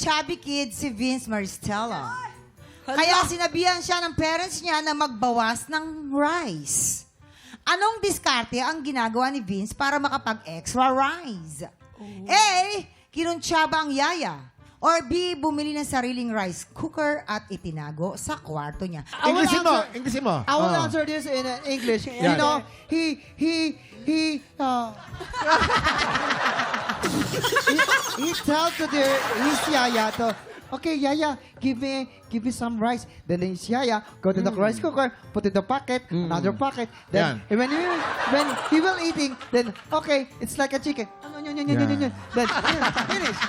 chubby kid si Vince Maristella. Kaya sinabihan siya ng parents niya na magbawas ng rice. Anong diskarte ang ginagawa ni Vince para makapag-extra rice? A. Kinuntsaba ang yaya. Or B. Bumili ng sariling rice cooker at itinago sa kwarto niya. Englishin mo. I will answer this in English. Yeah. You know, he tells to his yaya to, okay, yaya, give me some rice. Then his yaya go to the rice cooker, put in the pocket, another pocket. Then when he will eating, then okay, it's like a chicken. Then finish.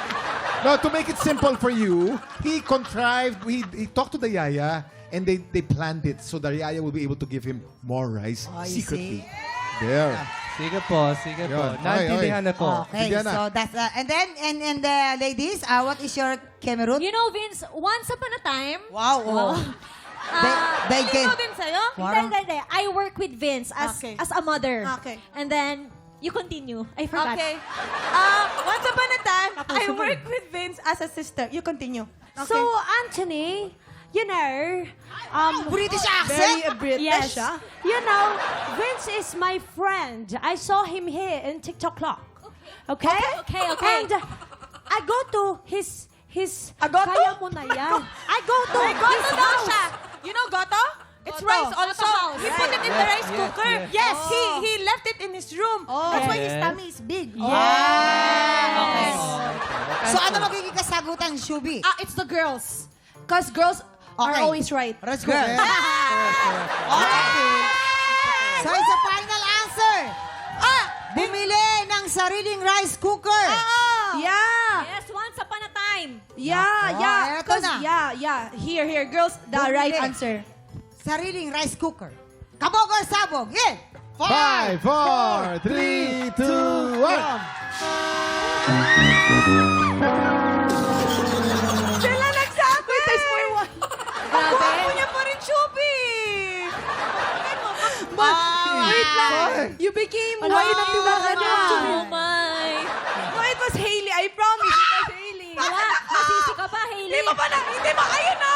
No, to make it simple for you, he contrived, he talked to the yaya, and they planned it so the yaya will be able to give him more rice secretly. There. Sige po. Yun. Naintindihan na po. Okay, Sige na. so that's and then and ladies, what is your Cameroon? You know, Vince, once upon a time... Wow. Oh. They you know Vince sa'yo? Parang- Hindi. I work with Vince as a mother. Okay. And then, you continue. I forgot. Okay. Once upon a time, I worked with Vince as a sister. You continue. So, Anthony, you know, British accent? Very British, yes, ah. you know, Vince is my friend. I saw him here in TikTok Clock. Okay? Okay. And I go to his Goto? kaya mo na yan. I go to May goto his daw house. siya. You know goto? It's Goto. rice also. Goto He house. put it in the rice Yes, cooker. yes. Yes. He left it in his room. That's why his Yes. tummy is big. Yes. So ano magiging kasagutan, Shubi? It's the girls. Because girls are Okay. always right. Let's go. Girls. Okay. So it's a final answer. Bumili ng sariling rice cooker. Yeah. Yes, once upon a time. Yeah. eto na. Yeah. Here. Girls, the right Bumili. answer. Sariling rice cooker. Kabog or sabog? In 5, 4, 3, 2, 1. Sila nagsabi. Test for one. Ako niya pa rin, Chubby. Wait lang. You became white na tinahan na. Oh my. No, it was Hailey. I promise it was Hailey. Wala. Masisi ka pa, Hailey. Hindi mo ayun na.